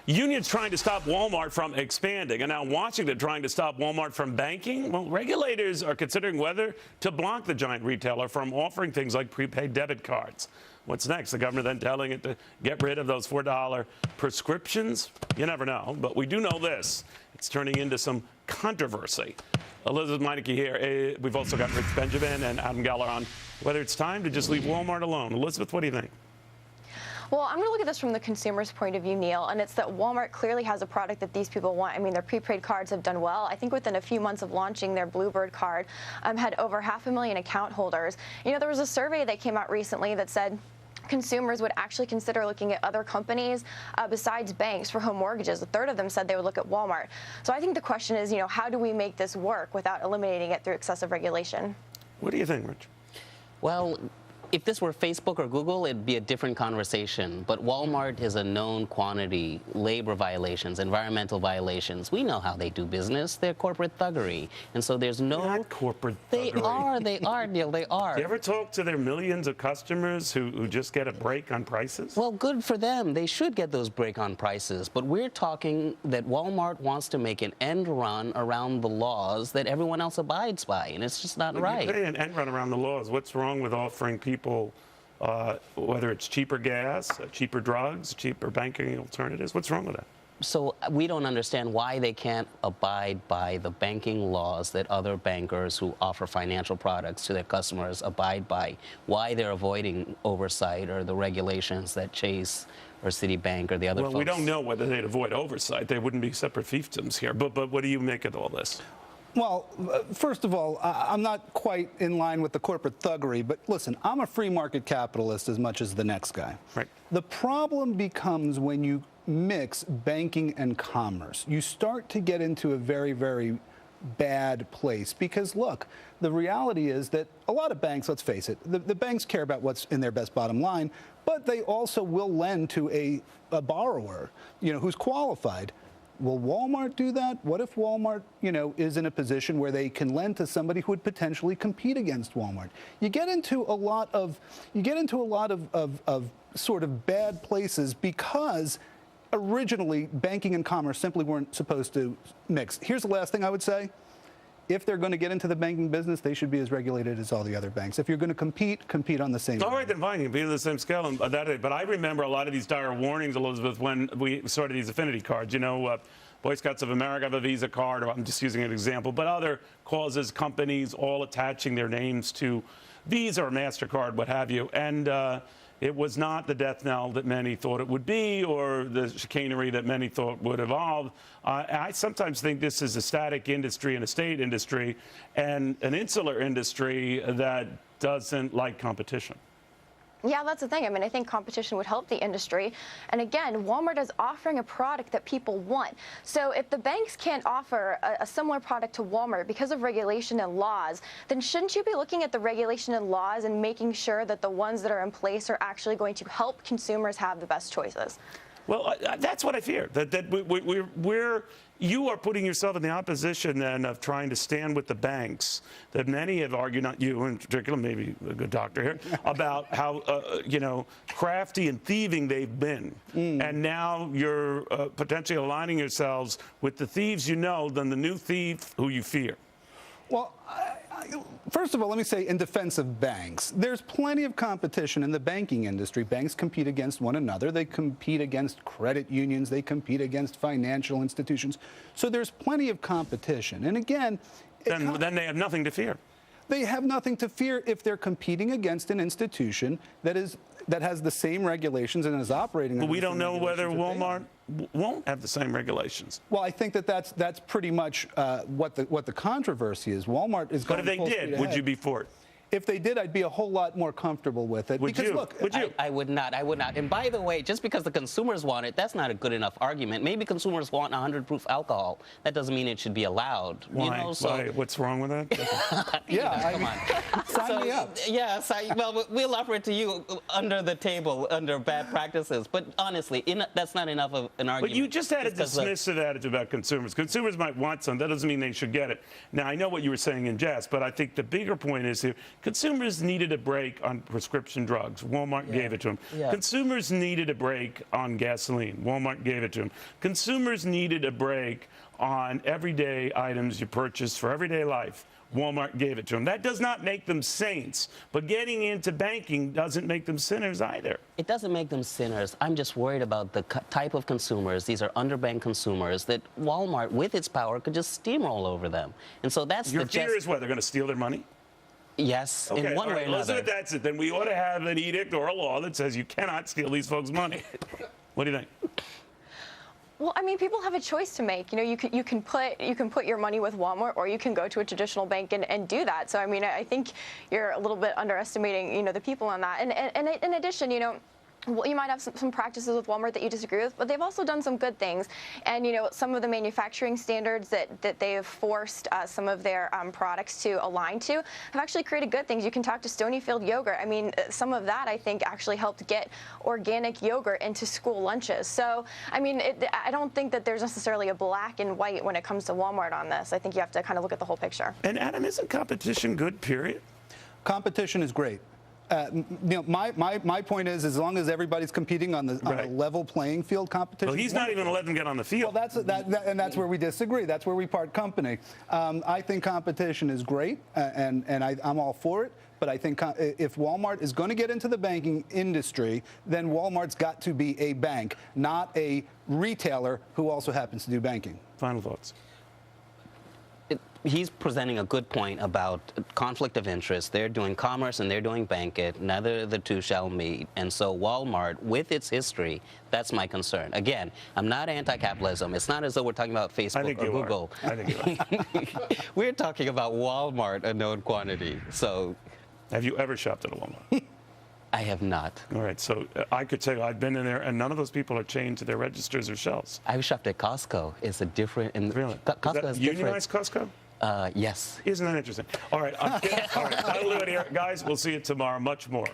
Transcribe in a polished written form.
Unions trying to stop Walmart from expanding, and now Washington trying to stop Walmart from banking. Well, regulators are considering whether to block the giant retailer from offering things like prepaid debit cards. What's next? The governor then telling it to get rid of those $4 prescriptions? You never know, but we do know this. It's turning into some controversy. Elisabeth Meinecke here. We've also got Rich Benjamin and Adam Geller on whether it's time to just leave Walmart alone. Elizabeth, what do you think? Well, I'm going to look at this from the consumer's point of view, Neil, and it's that Walmart clearly has a product that these people want. I mean, their prepaid cards have done well. I think within a few months of launching their Bluebird card, had over 500,000 account holders. You know, there was a survey that came out recently that said consumers would actually consider looking at other companies besides banks for home mortgages. A third of them said they would look at Walmart. So I think the question is, you know, how do we make this work without eliminating it through excessive regulation? What do you think, Rich? Well, if this were Facebook or Google, it'd be a different conversation. But Walmart is a known quantity. Labor violations, environmental violations. We know how they do business. They're corporate thuggery. And so there's no... Not corporate thuggery. They are, Neil, they are. Do you ever talk to their millions of customers who just get a break on prices? Well, good for them. They should get those break on prices. But we're talking that Walmart wants to make an end run around the laws that everyone else abides by. And it's just not right. You pay an end run around the laws. What's wrong with offering people, whether it's cheaper gas, cheaper drugs, cheaper banking alternatives? What's wrong with that? So we don't understand why they can't abide by the banking laws that other bankers who offer financial products to their customers abide by, why they're avoiding oversight or the regulations that Chase or Citibank or the other folks. Well, we don't know whether they'd avoid oversight. They wouldn't be separate fiefdoms here. But what do you make of all this? Well, first of all, I'm not quite in line with the corporate thuggery, but listen, I'm a free market capitalist as much as the next guy. Right. The problem becomes when you mix banking and commerce. You start to get into a very, very bad place because, look, the reality is that a lot of banks, let's face it, the banks care about what's in their best bottom line, but they also will lend to a borrower, you know, who's qualified. Will Walmart do that? What if Walmart, you know, is in a position where they can lend to somebody who would potentially compete against Walmart? You get into a lot of sort of bad places because originally banking and commerce simply weren't supposed to mix. Here's the last thing I would say. If they're going to get into the banking business, they should be as regulated as all the other banks. If you're going to compete on the same level. All right, then fine, compete on the same scale. But I remember a lot of these dire warnings, Elizabeth, when we started these affinity cards. You know, Boy Scouts of America have a Visa card, or I'm just using an example, but other causes, companies all attaching their names to Visa or MasterCard, what have you. And it was not the death knell that many thought it would be or the chicanery that many thought would evolve. I sometimes think this is a static industry and a state industry and an insular industry that doesn't like competition. Yeah, that's the thing. I mean, I think competition would help the industry. And again, Walmart is offering a product that people want. So if the banks can't offer a similar product to Walmart because of regulation and laws, then shouldn't you be looking at the regulation and laws and making sure that the ones that are in place are actually going to help consumers have the best choices? Well, that's what I fear, you are putting yourself in the opposition then of trying to stand with the banks that many have argued, not you in particular, maybe a good doctor here, about how, you know, crafty and thieving they've been. And now you're potentially aligning yourselves with the thieves you know than the new thief who you fear. Well, first of all, let me say in defense of banks, there's plenty of competition in the banking industry. Banks compete against one another. They compete against credit unions. They compete against financial institutions. So there's plenty of competition. And again, then they have nothing to fear. They have nothing to fear if they're competing against an institution that has the same regulations and is operating. But we don't know whether Walmart won't have the same regulations. Well, I think that's pretty much what the controversy is. Walmart is going. But if they did, would you be for it? If they did, I'd be a whole lot more comfortable with it. Would because, you? Look, would you? I would not. I would not. And by the way, just because the consumers want it, that's not a good enough argument. Maybe consumers want 100 proof alcohol. That doesn't mean it should be allowed. Why? You know, so Why? What's wrong with that? Yeah, come on. Sign me up. Yeah, well, we'll offer it to you under the table, under bad practices. But honestly, that's not enough of an argument. But you just had a dismissive attitude about consumers. Consumers might want some. That doesn't mean they should get it. Now, I know what you were saying in jest, but I think the bigger point is here, Consumers needed a break on prescription drugs. Walmart gave it to them. Yeah. Consumers needed a break on gasoline. Walmart gave it to them. Consumers needed a break on everyday items you purchase for everyday life. Walmart gave it to them. That does not make them saints, but getting into banking doesn't make them sinners either. It doesn't make them sinners. I'm just worried about the type of consumers. These are underbanked consumers that Walmart, with its power, could just steamroll over them. And so that's Your fear is what? They're going to steal their money? Yes, Okay, in one all way right, or another. Elizabeth, that's it. Then we ought to have an edict or a law that says you cannot steal these folks' money. What do you think? Well, I mean, people have a choice to make. You know, you can put your money with Walmart, or you can go to a traditional bank and do that. So, I mean, I think you're a little bit underestimating, the people on that. And in addition, well, you might have some practices with Walmart that you disagree with, but they've also done some good things. And, some of the manufacturing standards that they have forced some of their products to align to have actually created good things. You can talk to Stonyfield Yogurt. I mean, some of that, I think, actually helped get organic yogurt into school lunches. So, I mean, I don't think that there's necessarily a black and white when it comes to Walmart on this. I think you have to kind of look at the whole picture. And Adam, isn't competition good, period? Competition is great. My point is, as long as everybody's competing on a level playing field, competition. Well, he's not even going to let them get on the field. Well, that's where we disagree. That's where we part company. I think competition is great, and I'm all for it. But I think if Walmart is going to get into the banking industry, then Walmart's got to be a bank, not a retailer who also happens to do banking. Final thoughts. He's presenting a good point about conflict of interest. They're doing commerce and they're doing bank it. Neither of the two shall meet. And so Walmart, with its history, that's my concern. Again, I'm not anti-capitalism. It's not as though we're talking about Facebook or Google. I think you are. We're talking about Walmart, a known quantity. So, have you ever shopped at a Walmart? I have not. All right, so I could tell you I've been in there, and none of those people are chained to their registers or shelves. I've shopped at Costco. It's a different. Really? Costco is different. Unionized Costco? Yes. Isn't that interesting? All right, I'm kidding. All right, that'll do it here. Guys, we'll see you tomorrow. Much more